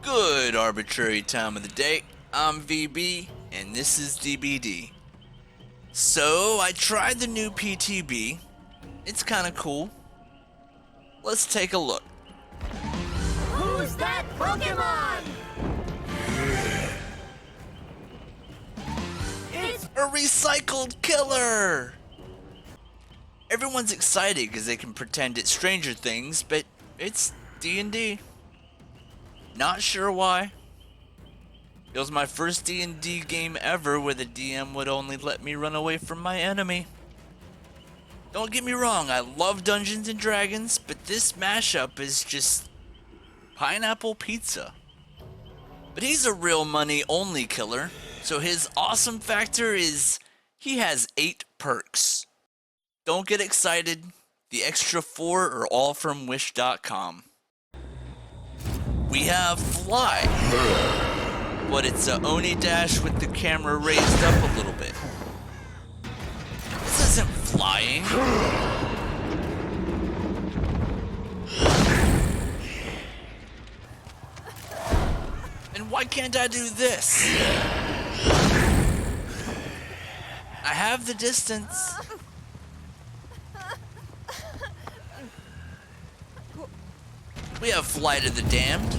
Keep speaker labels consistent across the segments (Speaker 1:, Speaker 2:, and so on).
Speaker 1: Good arbitrary time of the day. I'm VB, and this is DBD. So, I tried the new PTB. It's kinda cool. Let's take a look.
Speaker 2: Who's that Pokemon? It's
Speaker 1: A recycled killer! Everyone's excited because they can pretend it's Stranger Things, but it's D&D. Not sure why. It was my first D&D game ever where the DM would only let me run away from my enemy. Don't get me wrong, I love Dungeons and Dragons, but this mashup is just pineapple pizza. But he's a real money only killer, so his awesome factor is he has 8 perks. Don't get excited, the extra 4 are all from wish.com. We have Fly, but it's a Oni dash with the camera raised up a little bit. This isn't flying. And why can't I do this? I have the distance. We have Flight of the Damned.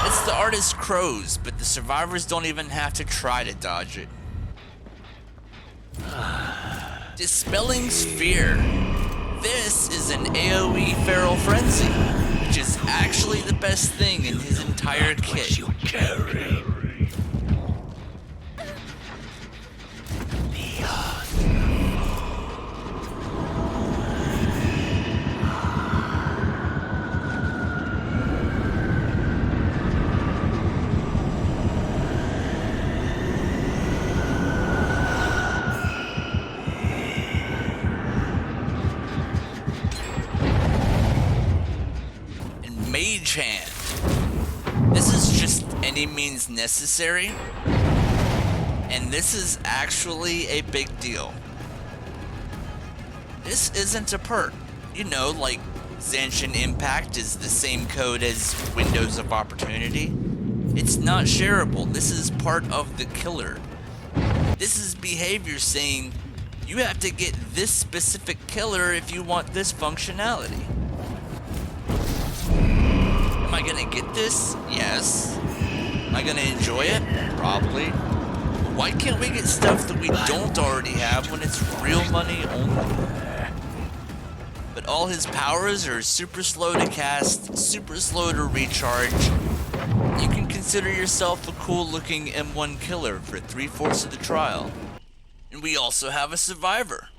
Speaker 1: It's the artist Crows, but the survivors don't even have to try to dodge it. Dispelling Sphere. This is an AoE Feral Frenzy, which is actually the best thing in his entire kit.
Speaker 3: You carry.
Speaker 1: Mage Hand. This is just any means necessary, and this is actually a big deal. This isn't a perk. You know, like Zanshin Impact is the same code as Windows of Opportunity. It's not shareable. This is part of the killer. This is behavior saying you have to get this specific killer if you want this functionality. Am I gonna get this? Yes. Am I gonna enjoy it? Probably. Why can't we get stuff that we don't already have when it's real money only? But all his powers are super slow to cast, super slow to recharge. You can consider yourself a cool looking M1 killer for 3/4 of the trial. And we also have a survivor.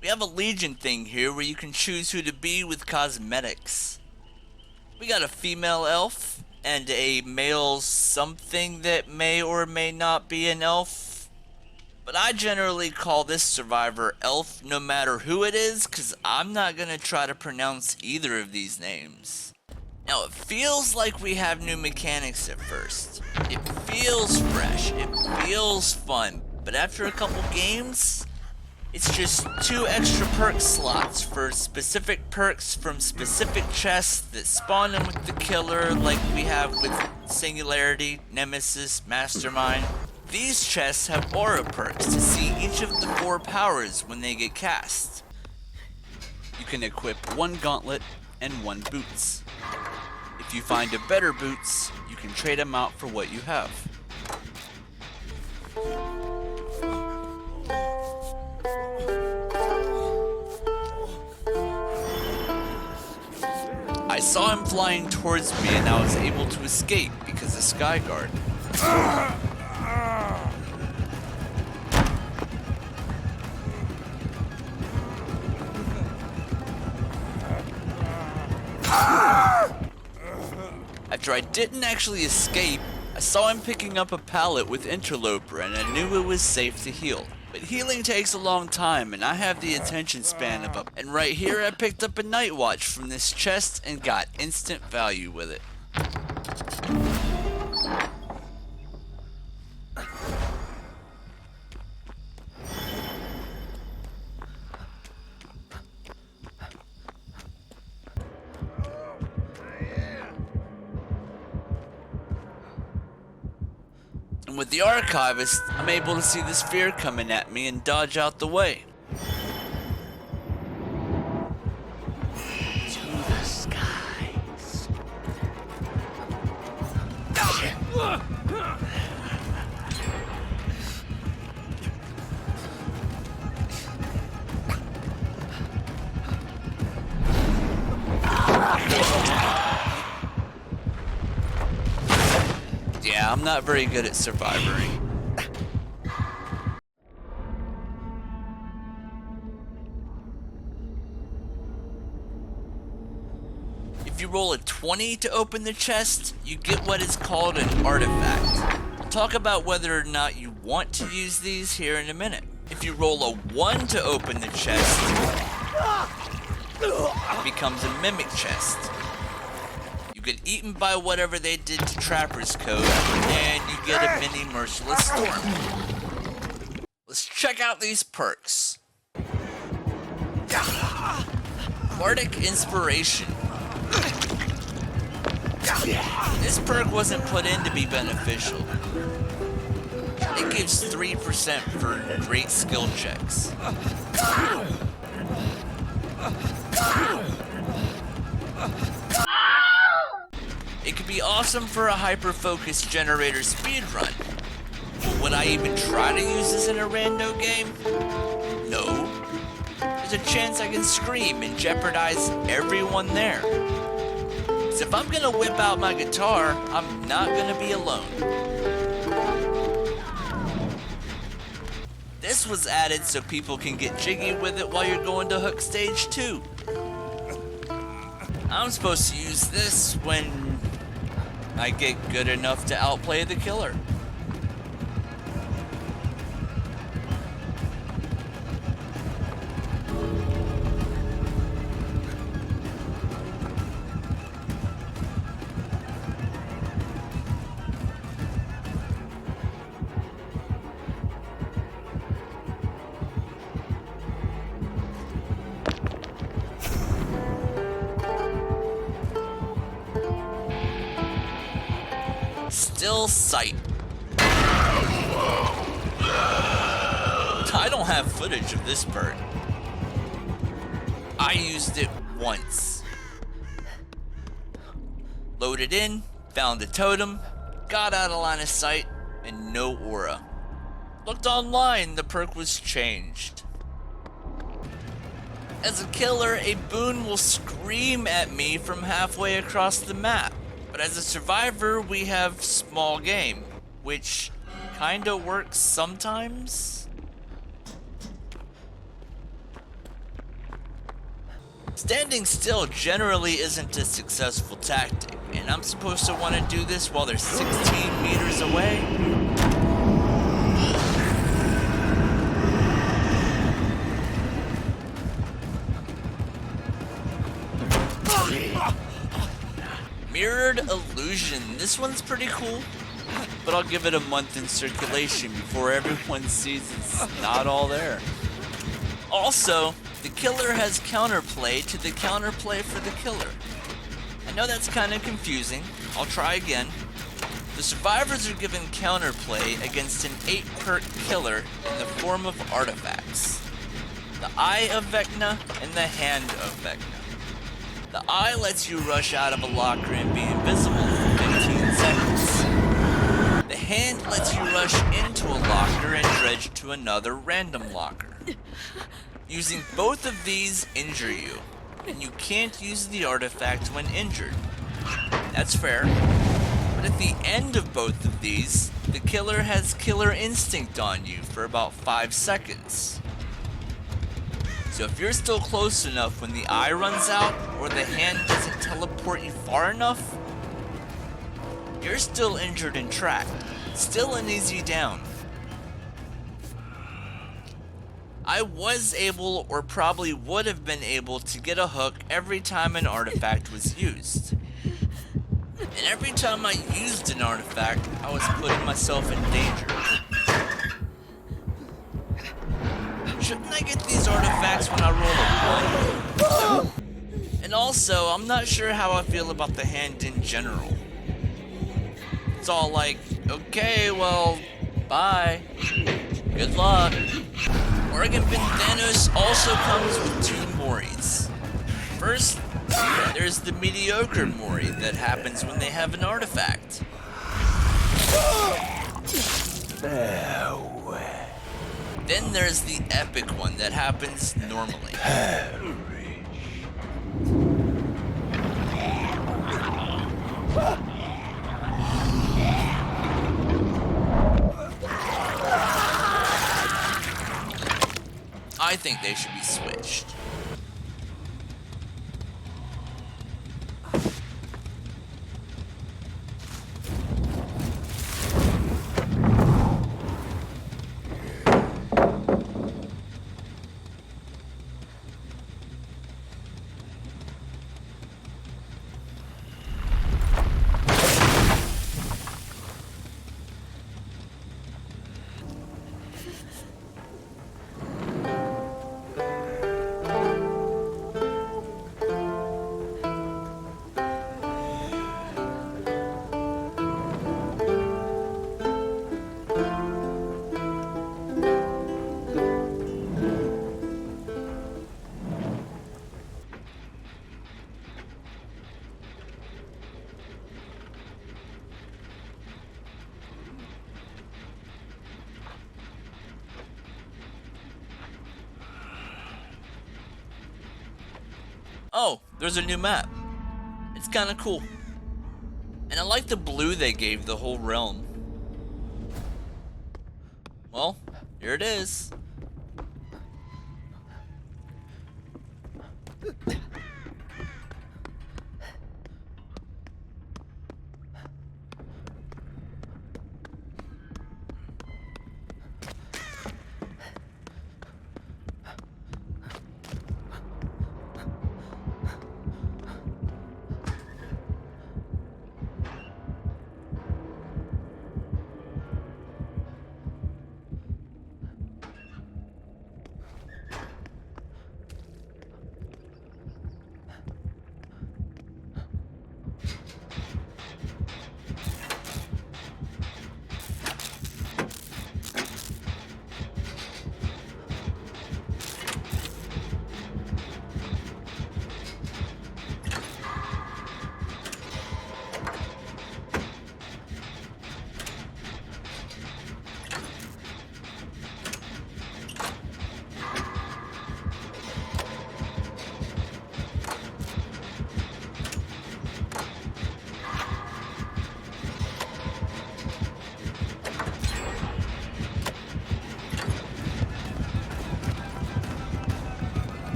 Speaker 1: We have a Legion thing here where you can choose who to be with cosmetics. We got a female elf and a male something that may or may not be an elf. But I generally call this survivor elf no matter who it is, because I'm not going to try to pronounce either of these names. Now it feels like we have new mechanics at first. It feels fresh, it feels fun, but after a couple games, it's just 2 extra perk slots for specific perks from specific chests that spawn in with the killer, like we have with Singularity, Nemesis, Mastermind. These chests have aura perks to see each of the 4 powers when they get cast. You can equip 1 gauntlet and 1 boots. If you find a better boots, you can trade them out for what you have. I saw him flying towards me and I was able to escape because of Skyguard. After I didn't actually escape, I saw him picking up a pallet with Interloper and I knew it was safe to heal. But healing takes a long time and I have the attention span of a... And right here I picked up a Night Watch from this chest and got instant value with it. And with the Archivist, I'm able to see the sphere coming at me and dodge out the way.
Speaker 3: To the skies.
Speaker 1: Yeah, I'm not very good at surviving. If you roll a 20 to open the chest, you get what is called an artifact. I'll talk about whether or not you want to use these here in a minute. If you roll a 1 to open the chest, it becomes a mimic chest. You get eaten by whatever they did to Trapper's Code, and you get a mini Merciless Storm. Let's check out these perks. Bardic Inspiration. This perk wasn't put in to be beneficial. It gives 3% for great skill checks. It could be awesome for a hyper-focused generator speedrun. But would I even try to use this in a rando game? No. There's a chance I can scream and jeopardize everyone there. So if I'm gonna whip out my guitar, I'm not gonna be alone. This was added so people can get jiggy with it while you're going to hook stage 2. I'm supposed to use this when I get good enough to outplay the killer. Still sight. I don't have footage of this perk. I used it once. Loaded in, found a totem, got out of line of sight, and no aura. Looked online, the perk was changed. As a killer, a boon will scream at me from halfway across the map. But as a survivor, we have small game, which kinda works sometimes. Standing still generally isn't a successful tactic, and I'm supposed to want to do this while they're 16 meters away? Mirrored Illusion. This one's pretty cool, but I'll give it a month in circulation before everyone sees it's not all there. Also, the killer has counterplay to the counterplay for the killer. I know that's kind of confusing. I'll try again. The survivors are given counterplay against an 8 perk killer in the form of artifacts. The Eye of Vecna and the Hand of Vecna. The Eye lets you rush out of a locker and be invisible for 15 seconds. The Hand lets you rush into a locker and dredge to another random locker. Using both of these injure you, and you can't use the artifact when injured. That's fair. But at the end of both of these, the killer has Killer Instinct on you for about 5 seconds. So if you're still close enough when the Eye runs out, or the Hand doesn't teleport you far enough, you're still injured and tracked. Still an easy down. I was able, or probably would have been able, to get a hook every time an artifact was used. And every time I used an artifact, I was putting myself in danger. Shouldn't I get these artifacts when I roll a 1? And also, I'm not sure how I feel about the Hand in general. It's all like, okay, well, bye. Good luck. Oregon Bin Thanos also comes with 2 Moris. First, there's the Mediocre Mori that happens when they have an artifact. Then there's the epic one that happens normally. I think they should be switched. Oh, there's a new map. It's kinda cool. And I like the blue they gave the whole realm. Well, here it is.